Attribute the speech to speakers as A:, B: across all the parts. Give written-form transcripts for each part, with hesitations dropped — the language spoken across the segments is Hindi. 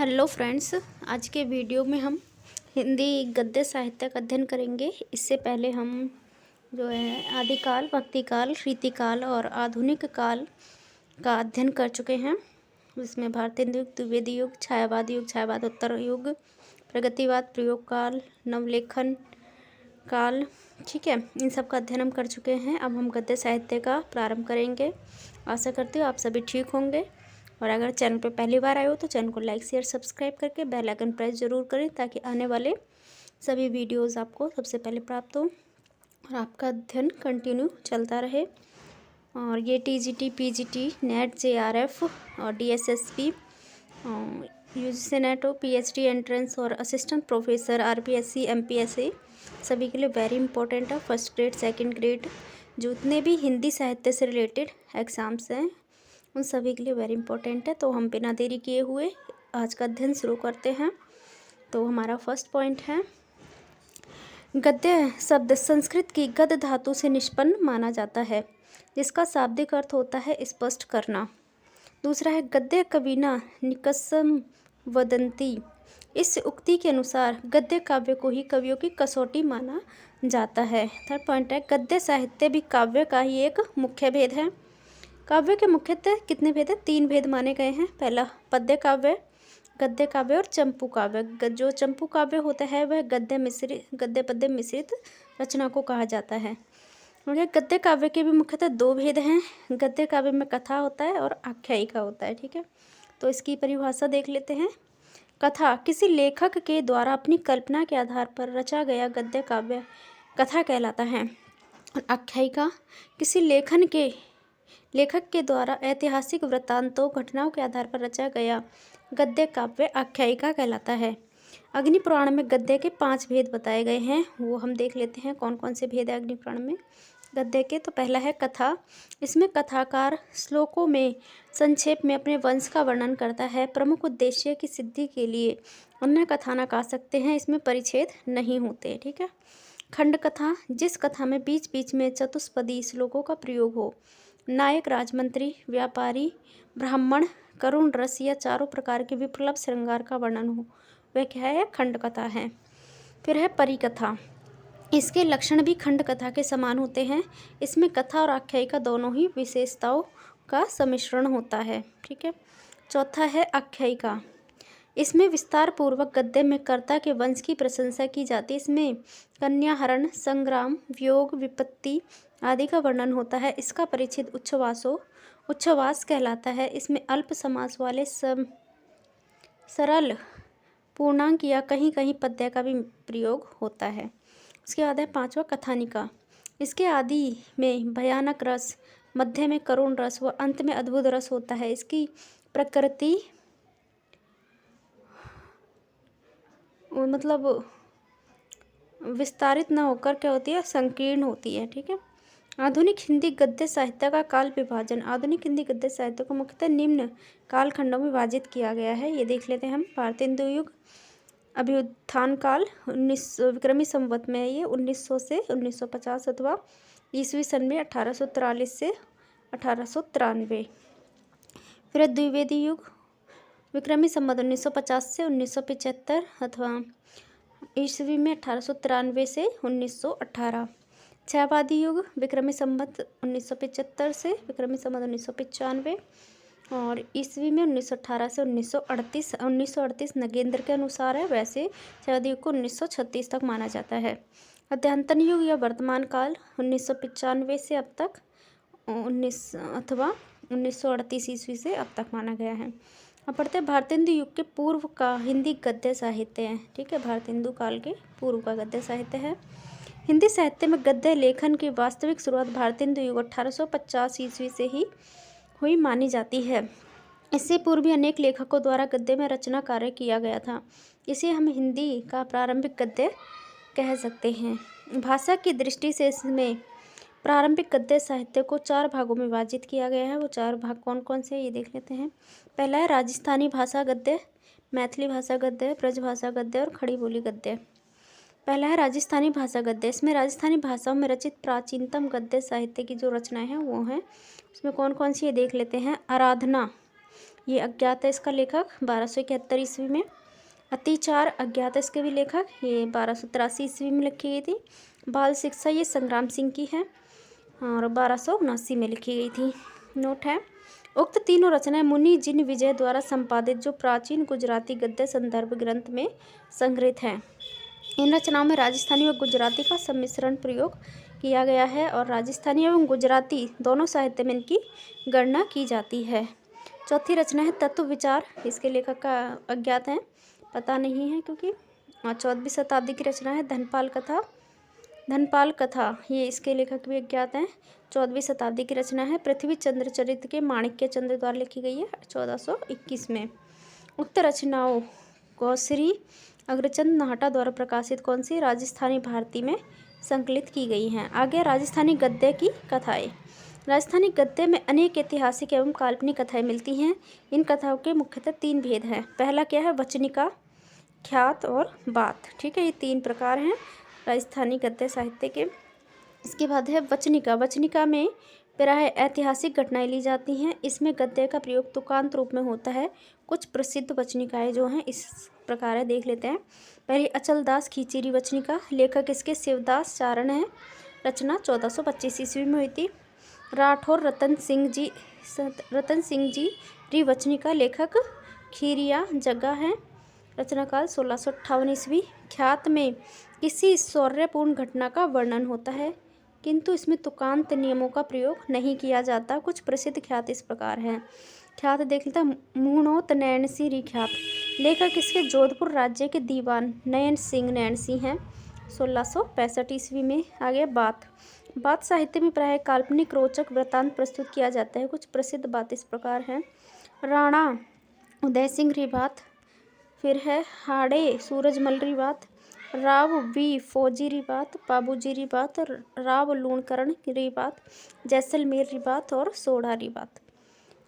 A: हेलो फ्रेंड्स, आज के वीडियो में हम हिंदी गद्य साहित्य का अध्ययन करेंगे। इससे पहले हम जो है आदिकाल, भक्तिकाल, रीतिकाल और आधुनिक काल का अध्ययन कर चुके हैं। इसमें भारतीय युग, द्विवेदी युग, छायावादोत्तर युग, प्रगतिवाद, प्रयोग काल, नवलेखन काल, ठीक है, इन सब का अध्ययन हम कर चुके हैं। अब हम गद्य साहित्य का प्रारंभ करेंगे। आशा करती हूँ आप सभी ठीक होंगे, और अगर चैनल पर पहली बार आए हो तो चैनल को लाइक शेयर सब्सक्राइब करके बेल आइकन प्रेस जरूर करें, ताकि आने वाले सभी वीडियोस आपको सबसे पहले प्राप्त हो और आपका अध्ययन कंटिन्यू चलता रहे। और ये टीजीटी, पीजीटी, नेट, जेआरएफ और DSSB, UGC net, PhD entrance और असिस्टेंट प्रोफेसर, आरपीएससी, एमपीएससी सभी के लिए वेरी इंपॉर्टेंट है। फर्स्ट ग्रेड, सेकंड ग्रेड, जितने भी हिंदी साहित्य से रिलेटेड एग्ज़ाम्स हैं उन सभी के लिए वेरी इंपॉर्टेंट है। तो हम बिना देरी किए हुए आज का अध्ययन शुरू करते हैं। तो हमारा फर्स्ट पॉइंट है, गद्य शब्द संस्कृत की गद धातु से निष्पन्न माना जाता है, जिसका शाब्दिक अर्थ होता है स्पष्ट करना। दूसरा है, गद्य कविना निकषं वदन्ति। इस उक्ति के अनुसार गद्य काव्य को ही कवियों की कसौटी माना जाता है। थर्ड पॉइंट है, गद्य साहित्य भी काव्य का ही एक मुख्य भेद है। काव्य के मुख्यतः कितने भेद हैं? 3 भेद माने गए हैं। पहला पद्य काव्य, गद्य काव्य और चंपू काव्य। जो चंपू काव्य होता है वह गद्य पद्य मिश्रित रचना को कहा जाता है। और ये गद्य काव्य के भी मुख्यतः 2 भेद हैं। गद्य काव्य में कथा होता है और आख्यायिका होता है, ठीक है। तो इसकी परिभाषा देख लेते हैं। कथा किसी लेखक के द्वारा अपनी कल्पना के आधार पर रचा गया गद्य काव्य कथा कहलाता है। और आख्यायिका किसी लेखक के ऐतिहासिक ऐतिहासिक वृत्तांतों, घटनाओं के आधार पर रचा गया गद्य काव्य आख्यायिका कहलाता है। अग्नि पुराण में गद्य के 5 भेद बताए गए हैं, वो हम देख लेते हैं कौन कौन से भेद है अग्नि पुराण में गद्य के। तो पहला है कथा। इसमें कथाकार श्लोकों में संक्षेप में अपने वंश का वर्णन करता है। प्रमुख उद्देश्य की सिद्धि के लिए अन्य कथानक आ सकते हैं, इसमें परिच्छेद नहीं होते, ठीक है। खंड कथा, जिस कथा में बीच बीच में चतुष्पदी श्लोकों का प्रयोग हो। नायक, राजमंत्री, व्यापारी, ब्राह्मण, करुण रस या चारों प्रकार के विप्लव श्रृंगार का वर्णन हो, वह क्या है? खंड कथा है। फिर है परिकथा। इसके लक्षण भी खंड कथा के समान होते हैं। इसमें कथा और आख्यायिका दोनों ही विशेषताओं का सम्मिश्रण होता है, ठीक है। चौथा है आख्यायिका। इसमें विस्तार पूर्वक गद्य में कर्ता के वंश की प्रशंसा की जाती है। इसमें कन्या हरण, संग्राम, वियोग, विपत्ति आदि का वर्णन होता है। इसका परिच्छेद उच्छ्वास कहलाता है। इसमें अल्प समास वाले सरल पूर्णांक या कहीं कहीं पद्य का भी प्रयोग होता है। उसके बाद है 5वां कथानिका। इसके आदि में भयानक रस, मध्य में करुण रस व अंत में अद्भुत रस होता है। इसकी प्रकृति मतलब विस्तारित न होकर क्या होती है? संकीर्ण होती है, ठीक है। आधुनिक हिंदी गद्य साहित्य का काल विभाजन। आधुनिक हिंदी गद्य साहित्य को मुख्यतः निम्न कालखंडों में विभाजित किया गया है, ये देख लेते हैं हम। भारतीय हिंदू युग, अभ्युत्थान काल 19 विक्रमी संवत में है ये 1900 से 1950, अथवा ईस्वी सन में 1843 से 1893। फिर द्विवेदी युग, विक्रमी संवत 1950 से 1975, अथवा ईस्वी में 1893 से 1918। छायावादी युग, विक्रमी संवत 1975 से विक्रमी संवत 1995, और ईस्वी में 1918 से 1938 नगेंद्र के अनुसार है। वैसे छायावादी युग को 1936 तक माना जाता है। अध्यान्तन युग या वर्तमान काल 1995 से अब तक 1938 ईस्वी से अब तक माना गया है। अब पढ़ते हैं भारतीय हिंदू युग के पूर्व का हिंदी गद्य साहित्य है, ठीक है। भारतीय हिंदू काल के पूर्व का गद्य साहित्य है। हिंदी साहित्य में गद्य लेखन की वास्तविक शुरुआत भारतीय हिंदू युग 1850 ईस्वी से ही हुई मानी जाती है। इससे पूर्व भी अनेक लेखकों द्वारा गद्य में रचना कार्य किया गया था। इसे हम हिंदी का प्रारंभिक गद्य कह सकते हैं। भाषा की दृष्टि से इसमें प्रारंभिक गद्य साहित्य को 4 भागों में विभाजित किया गया है। वो 4 भाग कौन कौन से ये देख लेते हैं। पहला है राजस्थानी भाषा गद्य, मैथिली भाषा गद्य, ब्रज भाषा गद्य और खड़ी बोली गद्य। पहला है राजस्थानी भाषा गद्य। इसमें राजस्थानी भाषाओं में रचित प्राचीनतम गद्य साहित्य की जो रचनाएं हैं वो हैं, उसमें कौन कौन सी ये देख लेते हैं। आराधना, ये अज्ञात है इसका लेखक 1271 ईस्वी में। अतिचार अज्ञात है इसके भी लेखक, ये 1283 ईस्वी में लिखी गई थी। बाल शिक्षा ये संग्राम सिंह की है और 1279 में लिखी गई थी। नोट है, उक्त तीनों रचनाएं मुनि जिन विजय द्वारा संपादित जो प्राचीन गुजराती गद्य संदर्भ ग्रंथ में संग्रहित हैं। इन रचनाओं में राजस्थानी व गुजराती का सम्मिश्रण प्रयोग किया गया है और राजस्थानी एवं गुजराती दोनों साहित्य में इनकी गणना की जाती है। चौथी रचना है तत्व विचार, इसके लेखक का अज्ञात है, पता नहीं है क्योंकि 14वीं शताब्दी की रचना है। धनपाल कथा ये इसके लेखक भी अज्ञात हैं, 14वीं शताब्दी की रचना है। पृथ्वी चंद्र चरित्र के माणिक्य चंद्र द्वारा लिखी गई है 1421 में। उक्त रचनाओं को श्री अग्रचंद नाहटा द्वारा प्रकाशित कौन सी राजस्थानी भारती में संकलित की गई हैं। आगे राजस्थानी गद्य की कथाएं। राजस्थानी गद्य में अनेक ऐतिहासिक एवं काल्पनिक कथाएं मिलती हैं। इन कथाओं के मुख्यतः 3 भेद हैं। पहला क्या है, वचनिका, ख्यात और बात। ठीक है, ये 3 प्रकार हैं राजस्थानी गद्य साहित्य के। इसके बाद है वचनिका। वचनिका में प्राय ऐतिहासिक घटनाएं ली जाती हैं। इसमें गद्य का प्रयोग तुकांत रूप में होता है। कुछ प्रसिद्ध वचनिकाएं जो हैं इस प्रकार है, देख लेते हैं। पहली अचलदास खींचीरी वचनिका, लेखक इसके शिवदास चारण है। रचना 1425 ईस्वी में हुई थी। राठौर रतन सिंह जी री वचनिका, लेखक खीरिया जग्गा है। रचनाकाल 1658 ईस्वी। ख्यात में किसी शौर्यपूर्ण घटना का वर्णन होता है किंतु इसमें तुकांत नियमों का प्रयोग नहीं किया जाता। कुछ प्रसिद्ध ख्यात इस प्रकार हैं। ख्यात देख लेते हैं। मूणोत नैणसी री ख्यात, लेखक इसके जोधपुर राज्य के दीवान नयन सिंह नैणसी हैं, 1665 ईस्वी में। आगे बात साहित्य में प्राय काल्पनिक रोचक वृत्तांत प्रस्तुत किया जाता है। कुछ प्रसिद्ध बात इस प्रकार हैं। राणा उदय सिंह री बात, फिर है हाड़े सूरजमल री बात, राव वी फौजी री बात, बाबूजी री बात, राव लूणकरण री बात, जैसलमेर री बात और सोढ़ा री बात।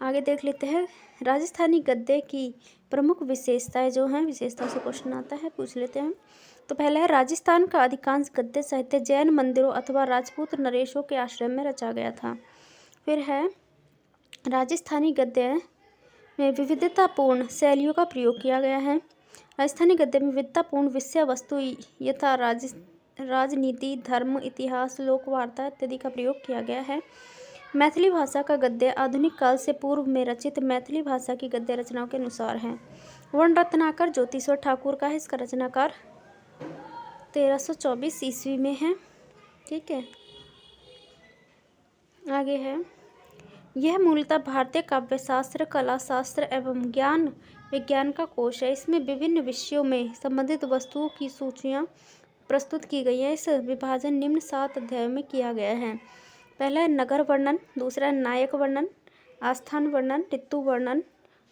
A: आगे देख लेते हैं राजस्थानी गद्य की प्रमुख विशेषताएं जो हैं, विशेषता से क्वेश्चन आता है, पूछ लेते हैं। तो पहला है राजस्थान का अधिकांश गद्य साहित्य जैन मंदिरों अथवा राजपूत नरेशों के आश्रम में रचा गया था। फिर है राजस्थानी गद्य में विविधतापूर्ण शैलियों का प्रयोग किया गया है। राजस्थानी गद्य में विविधतापूर्ण विषय वस्तु यथा राजनीति, धर्म, इतिहास, लोक वार्ता इत्यादि का प्रयोग किया गया है। मैथिली भाषा का गद्य आधुनिक काल से पूर्व में रचित मैथिली भाषा की गद्य रचनाओं के अनुसार है। वर्ण रत्नाकर ज्योतिश्वर ठाकुर का है, इसका रचनाकार 1324 ईस्वी में है। ठीक है, आगे है यह मूलतः भारतीय काव्यशास्त्र, कलाशास्त्र एवं ज्ञान विज्ञान का कोश है। इसमें विभिन्न विषयों में संबंधित वस्तुओं की सूचियाँ प्रस्तुत की गई हैं। इस विभाजन निम्न 7 अध्यायों में किया गया है। पहला है नगर वर्णन, दूसरा है नायक वर्णन, आस्थान वर्णन, ऋतु वर्णन,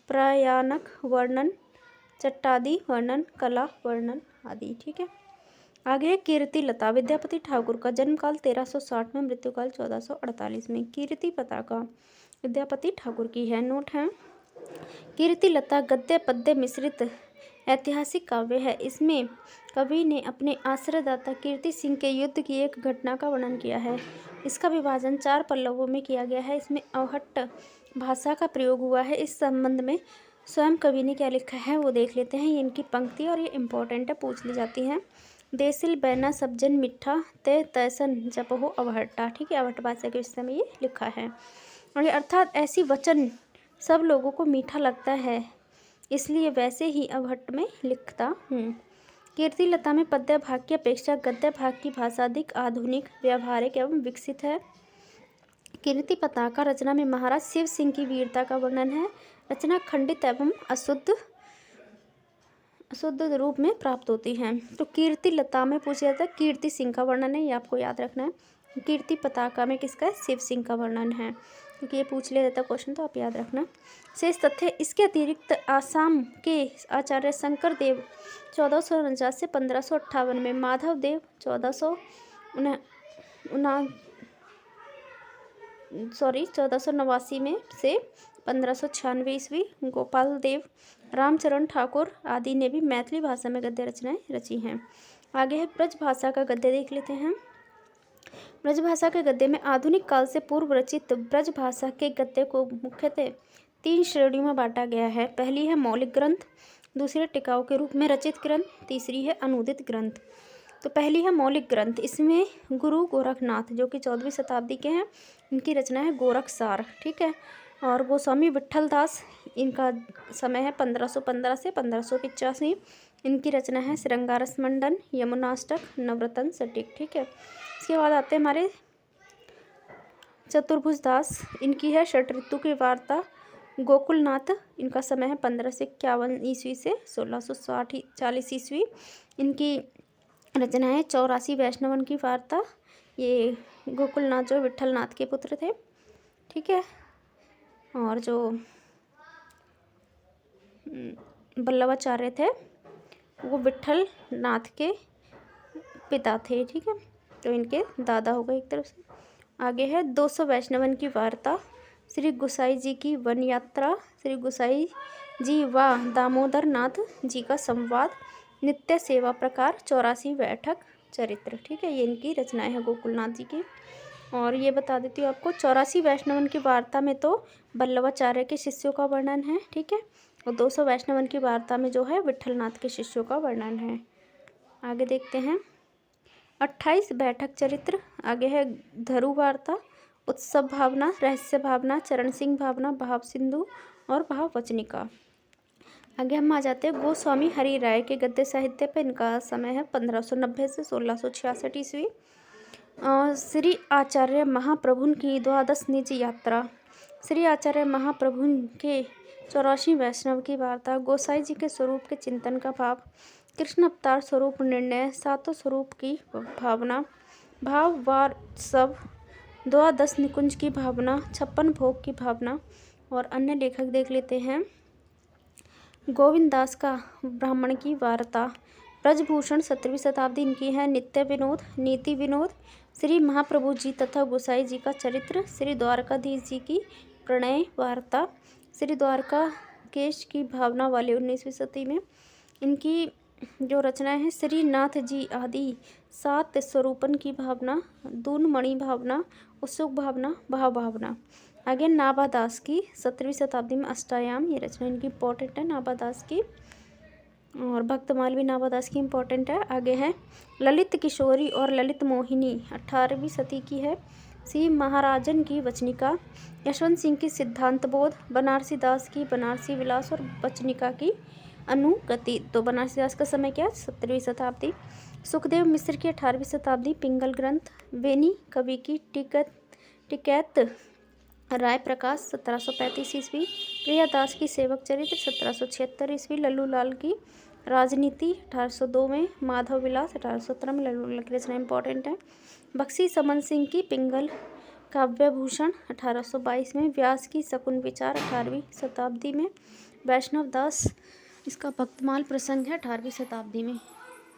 A: प्रयाणक वर्णन, चट्टादी वर्णन, कला वर्णन आदि। ठीक है, आगे है कीर्ति लता। विद्यापति ठाकुर का जन्मकाल 1360 में, मृत्युकाल 1448 में। कीर्ति पताका विद्यापति ठाकुर की है। नोट है, कीर्ति लता गद्य पद्य मिश्रित ऐतिहासिक काव्य है। इसमें कवि ने अपने आश्रयदाता कीर्ति सिंह के युद्ध की एक घटना का वर्णन किया है। इसका विभाजन 4 पल्लवों में किया गया है। इसमें अवहट्ट भाषा का प्रयोग हुआ है। इस संबंध में स्वयं कवि ने क्या लिखा है वो देख लेते हैं। ये इनकी पंक्ति और ये इम्पोर्टेंट है, पूछ ली जाती हैं। देसिल बैना सब्जन मिठा ते तैसन जपहो अवहट्टा। ठीक है, अवहट्ट भाषा के विषय में ये लिखा है। और ये अर्थात ऐसी वचन सब लोगों को मीठा लगता है, इसलिए वैसे ही अवहट्ट में लिखता हूँ। कीर्ति लता में पद्य भाग की अपेक्षा गद्य भाग की भाषा अधिक आधुनिक, व्यावहारिक एवं विकसित है। कीर्ति पताका रचना में महाराज शिव सिंह की वीरता का वर्णन है। रचना खंडित एवं अशुद्ध रूप में प्राप्त होती है। तो कीर्ति लता में पूछा जाता है कीर्ति सिंह का वर्णन है, ये आपको याद रखना है। कीर्ति पताका में किसका है, शिव सिंह का वर्णन है, क्योंकि ये पूछ लिया जाता क्वेश्चन, तो आप याद रखना। शेष तथ्य इसके अतिरिक्त आसाम के आचार्य शंकर देव 1449 से 1558 में, माधव देव 1489 में से 1596 ईस्वी, गोपाल देव, रामचरण ठाकुर आदि ने भी मैथिली भाषा में गद्य रचनाएं रची हैं। आगे है ब्रज भाषा का गद्य देख लेते हैं। ब्रज भाषा के गद्य में आधुनिक काल से पूर्व रचित ब्रज भाषा के गद्य को मुख्यतः 3 श्रेणियों में बांटा गया है। पहली है मौलिक ग्रंथ, दूसरी टिकाऊ के रूप में रचित ग्रंथ, तीसरी है अनुदित ग्रंथ। तो पहली है मौलिक ग्रंथ। इसमें गुरु गोरखनाथ जो कि 14वीं शताब्दी के हैं, इनकी रचना है गोरखसार, ठीक है। और गोस्वामी विट्ठल दास, इनका समय है 1515 से 1585। इनकी रचना है श्रृंगारस मंडन, यमुनाष्टक, नवरत्न सटीक, ठीक है। इसके बाद आते हैं हमारे चतुर्भुज दास, इनकी है षट ऋतु की वार्ता। गोकुलनाथ, इनका समय है 15 से 51 ईस्वी से 1640 ईस्वी। इनकी रचना है 84 वैष्णवन की वार्ता। ये गोकुलनाथ जो विट्ठलनाथ के पुत्र थे, ठीक है। और जो वल्लभाचार्य थे वो विट्ठल नाथ के पिता थे, ठीक है। तो इनके दादा हो गए एक तरफ से। आगे है 200 वैष्णवन की वार्ता, श्री गुसाई जी की वन यात्रा, श्री गुसाई जी व दामोदर नाथ जी का संवाद, नित्य सेवा प्रकार, 84 बैठक चरित्र, ठीक है। ये इनकी रचनाएं हैं गोकुलनाथ जी की। और ये बता देती हूँ आपको, 84 वैष्णवन की वार्ता में तो वल्लभाचार्य के शिष्यों का वर्णन है, ठीक है। और 200 वैष्णवन की वार्ता में जो है विट्ठलनाथ के शिष्यों का वर्णन है। आगे देखते हैं 28 बैठक चरित्र। आगे है धरु वार्ता, उत्सव भावना, रहस्य भावना, चरण सिंह भावना, भाव सिंधु और भाव वचनिका। आगे हम आ जाते हैं गोस्वामी हरि राय के गद्य साहित्य पे। इनका समय है 1590 से 1666 ईस्वी। श्री आचार्य महाप्रभु की द्वादश निज यात्रा, श्री आचार्य महाप्रभु के 84 वैष्णव की वार्ता, गोसाई जी के स्वरूप के चिंतन का भाव, कृष्ण अवतार स्वरूप निर्णय, सातों स्वरूप की भावना, भाव वार सब, द्वादश निकुंज की भावना, 56 भोग की भावना। और अन्य लेखक देख लेते हैं। गोविंद दास का ब्राह्मण की वार्ता, ब्रजभूषण 17वीं शताब्दी इनकी है, नित्य विनोद, नीति विनोद, श्री महाप्रभु जी तथा गोसाई जी का चरित्र, श्री द्वारकाधीश जी की प्रणय वार्ता, श्री द्वारकाकेश की भावना वाले 19वीं सदी में। इनकी जो रचनाएं हैं, श्री नाथ जी आदि 7 स्वरूपन की भावना, दून मणि भावना, उत्सुक भावना, भाव भावना। आगे नाभा दास की 17वीं शताब्दी में अष्टायाम, ये रचना इनकी इम्पोर्टेंट है नाभा दास की। और भक्तमाल भी नाभा दास की इम्पोर्टेंट है। आगे है ललित किशोरी और ललित मोहिनी, 18वीं सदी की है। सी महाराजन की वचनिका, यशवंत सिंह की सिद्धांत बोध, बनारसी दास की बनारसी विलास और वचनिका की अनुगति। तो बनारसी दास का समय क्या, 17वीं शताब्दी। सुखदेव मिश्र की 18वीं शताब्दी, पिंगल ग्रंथ, बेनी कवि की टिकैत राय प्रकाश 1735 ईस्वी, प्रियादास की सेवक चरित्र 1776 ईस्वी, लल्लू लाल की राजनीति 1802 में, माधव विलास 1817 में, लल्लू लाल की रचना इंपॉर्टेंट है। बख्शी समन सिंह की पिंगल काव्यभूषण 1822 में, व्यास की शकुन विचार 18वीं शताब्दी में, वैष्णव दास इसका भक्तमाल प्रसंग है 18वीं शताब्दी में।